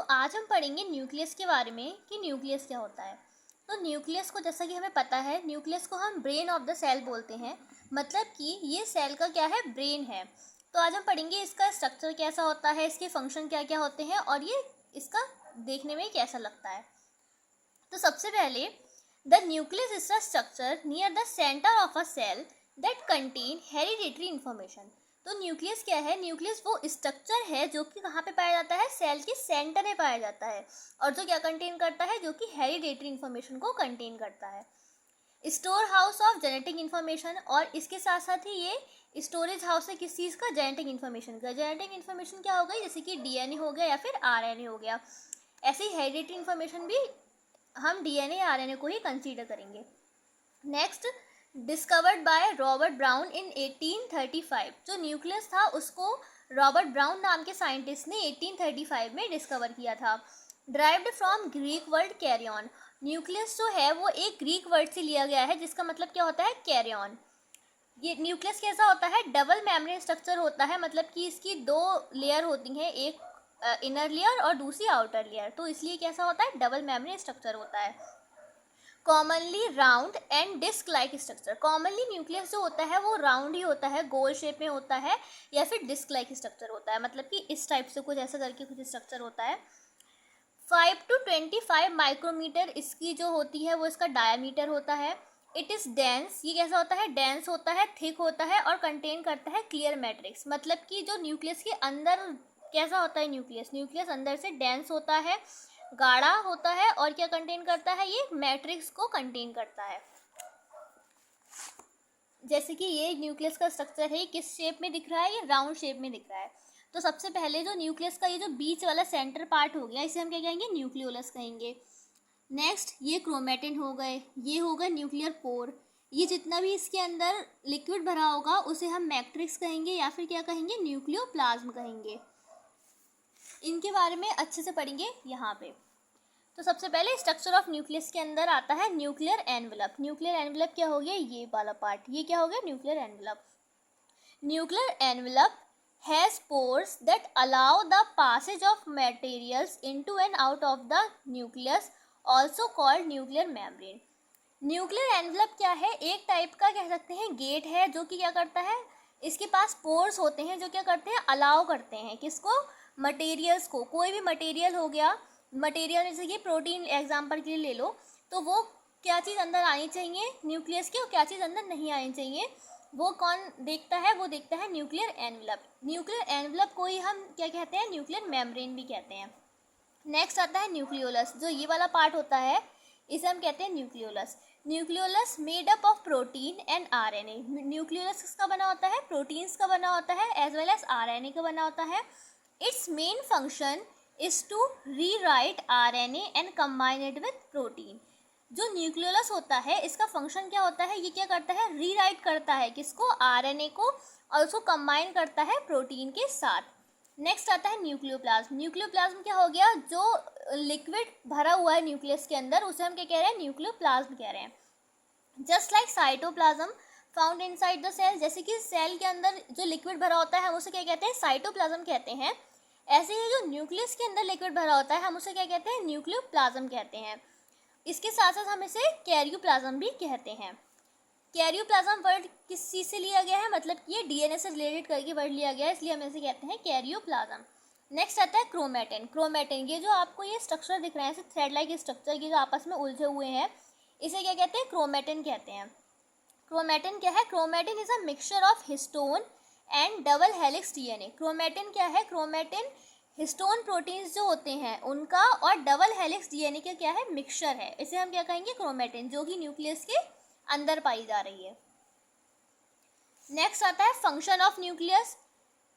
आज हम पढ़ेंगे न्यूक्लियस के बारे में कि न्यूक्लियस क्या होता है। तो न्यूक्लियस को जैसा कि हमें पता है, न्यूक्लियस को हम ब्रेन ऑफ द सेल बोलते हैं, मतलब कि ये सेल का क्या है, ब्रेन है। तो आज हम पढ़ेंगे इसका स्ट्रक्चर कैसा होता है, इसके फंक्शन क्या क्या होते हैं और ये इसका देखने में कैसा लगता है। तो सबसे पहले the nucleus is the structure near the centre of a cell that contain hereditary information. तो न्यूक्लियस क्या है, न्यूक्लियस वो स्ट्रक्चर है जो कि कहाँ पे पाया जाता है, सेल के सेंटर में पाया जाता है और जो क्या कंटेन करता है, जो कि हेरिडेटरी इंफॉर्मेशन को कंटेन करता है। Store house of genetic information, और इसके साथ साथ ही ये स्टोरेज हाउस है किस चीज़ का, जेनेटिक इन्फॉर्मेशन का। जेनेटिक इन्फॉर्मेशन क्या हो गई, जैसे कि डीएनए हो गया या फिर आरएनए हो गया। ऐसे ही हेरिडेटरी इन्फॉर्मेशन भी हम डीएनए आरएनए को ही कंसीडर करेंगे। Next, discovered by Robert brown इन 1835। जो न्यूक्लियस था उसको रॉबर्ट ब्राउन नाम के साइंटिस्ट ने 1835 में डिस्कवर किया था। Derived from Greek word karyon. Nucleus जो है वो एक ग्रीक वर्ड से लिया गया है जिसका मतलब क्या होता है, कैरियन। ये न्यूक्लियस कैसा होता है, डबल मेम्ब्रेन स्ट्रक्चर होता है, मतलब कि इसकी दो लेयर होती हैं, एक इनर लेयर और दूसरी आउटर लेयर। तो इसलिए कैसा होता है, डबल मेम्ब्रेन स्ट्रक्चर होता है। Commonly round and disk like structure. Commonly nucleus जो होता है वो राउंड ही होता है, गोल शेप में होता है या फिर डिस्क लाइक स्ट्रक्चर होता है, मतलब कि इस टाइप से कुछ ऐसा करके कुछ स्ट्रक्चर होता है। 5 to 25 माइक्रोमीटर इसकी जो होती है वो इसका डायमीटर होता है। It is dense. ये कैसा होता है, डेंस होता है, थिक होता है और कंटेन करता है क्लियर मैट्रिक्स। मतलब कि जो न्यूक्लियस के अंदर कैसा होता है, न्यूक्लियस न्यूक्लियस अंदर से डेंस होता है, गाढ़ा होता है और क्या कंटेन करता है, ये मैट्रिक्स को कंटेन करता है। जैसे कि ये न्यूक्लियस का स्ट्रक्चर है, किस शेप में दिख रहा है, ये राउंड शेप में दिख रहा है। तो सबसे पहले जो न्यूक्लियस का ये जो बीच वाला सेंटर पार्ट हो गया, इसे हम क्या कहेंगे, न्यूक्लियोलस कहेंगे। नेक्स्ट, ये क्रोमेटिन हो गए, ये होगा न्यूक्लियर पोर। ये जितना भी इसके अंदर लिक्विड भरा होगा उसे हम मैट्रिक्स कहेंगे या फिर क्या कहेंगे, न्यूक्लियोप्लाज्म कहेंगे। इनके बारे में अच्छे से पढ़ेंगे यहाँ पे। तो सबसे पहले स्ट्रक्चर ऑफ न्यूक्लियस के अंदर आता है न्यूक्लियर एनवेलप। न्यूक्लियर एनवेलप क्या हो गया, ये वाला पार्ट, ये क्या हो गया, nuclear envelope. Nuclear envelope has pores that allow the passage of materials into and out of the nucleus, also called nuclear membrane. Nuclear envelope क्या है, एक टाइप का कह सकते हैं गेट है जो कि क्या करता है, इसके पास पोर्स होते हैं जो क्या करते हैं, अलाउ करते हैं किसको, मटेरियल्स को। कोई भी मटेरियल हो गया, मटेरियल जैसे कि प्रोटीन एग्जांपल के लिए ले लो, तो वो क्या चीज़ अंदर आनी चाहिए न्यूक्लियस के और क्या चीज़ अंदर नहीं आनी चाहिए, वो कौन देखता है, वो देखता है न्यूक्लियर एनवेलप। न्यूक्लियर एनवेलप को ही हम क्या कहते हैं, न्यूक्लियर मेम्ब्रेन भी कहते हैं। नेक्स्ट आता है न्यूक्लियोलस। जो ये वाला पार्ट होता है इसे हम कहते हैं nucleolus. Nucleolus made up of protein and RNA. Nucleolus किसका बना होता है, प्रोटीन्स का बना होता है एज वेल एज आरएनए का बना होता है। Its main function is to rewrite RNA and combine it with protein. जो न्यूक्लियोलस होता है इसका फंक्शन क्या होता है, ये क्या करता है, रीराइट करता है किसको, आरएनए को, और उसको कंबाइन करता है प्रोटीन के साथ। नेक्स्ट आता है न्यूक्लियोप्लाज्म। न्यूक्लियोप्लाज्म क्या हो गया, जो लिक्विड भरा हुआ है न्यूक्लियस के अंदर उसे हम क्या कह रहे हैं, न्यूक्लियोप्लाज्म कह रहे हैं। Just like cytoplasm found inside the cell. जैसे कि सेल के अंदर जो लिक्विड भरा होता है हम उसे क्या कहते हैं, साइटोप्लाज्म कहते हैं। ऐसे ही जो न्यूक्लियस के अंदर लिक्विड भरा होता है हम उसे क्या कहते हैं, न्यूक्लियोप्लाज्म कहते हैं। इसके साथ साथ हम इसे कैरियोप्लाज्म भी कहते हैं। कैरियोप्लाज्म वर्ड किस चीज़ से लिया गया है, मतलब कि ये डीएनए से रिलेटेड करके वर्ड लिया गया है, इसलिए हम इसे कहते हैं कैरियोप्लाज्म। नेक्स्ट आता है क्रोमेटिन। क्रोमेटिन, ये जो आपको ये स्ट्रक्चर दिख रहे हैं, थ्रेड लाइक स्ट्रक्चर, ये जो आपस में उलझे हुए हैं, इसे क्या कहते हैं, क्रोमेटिन कहते हैं। क्रोमेटिन क्या है, chromatin is a mixture of histone and double helix DNA. Chromatin क्या है, क्रोमेटिन हिस्टोन प्रोटीन्स जो होते हैं उनका और डबल हेलिक्स डीएनए का क्या है, मिक्सचर है। इसे हम क्या कहेंगे, क्रोमेटिन, जो कि न्यूक्लियस के अंदर पाई जा रही है। नेक्स्ट आता है function of nucleus,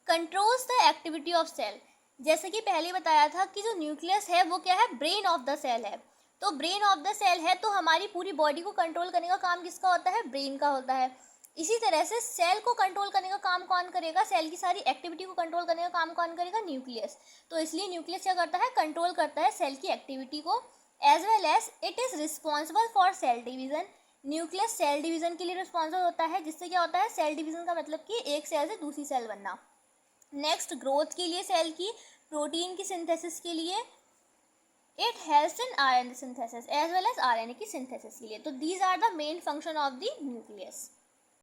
controls the activity of cell. जैसे कि पहले बताया था कि जो न्यूक्लियस है वो क्या है, ब्रेन ऑफ द सेल है। तो ब्रेन ऑफ द सेल है तो हमारी पूरी बॉडी को कंट्रोल करने का काम किसका होता है, ब्रेन का होता है। इसी तरह से सेल को कंट्रोल करने का काम कौन करेगा, सेल की सारी एक्टिविटी को कंट्रोल करने का काम कौन करेगा, न्यूक्लियस। तो इसलिए न्यूक्लियस क्या करता है, कंट्रोल करता है सेल की एक्टिविटी को, as well as it is responsible for cell division. Nucleus cell division के लिए रिस्पॉन्सिबल होता है, जिससे क्या होता है, सेल डिवीजन का मतलब कि एक सेल से दूसरी सेल बनना। नेक्स्ट, ग्रोथ के लिए सेल की, प्रोटीन की सिंथेसिस के लिए, it helps in RNA synthesis as well as RNA की सिंथेसिस के लिए। तो these are the main function of the nucleus.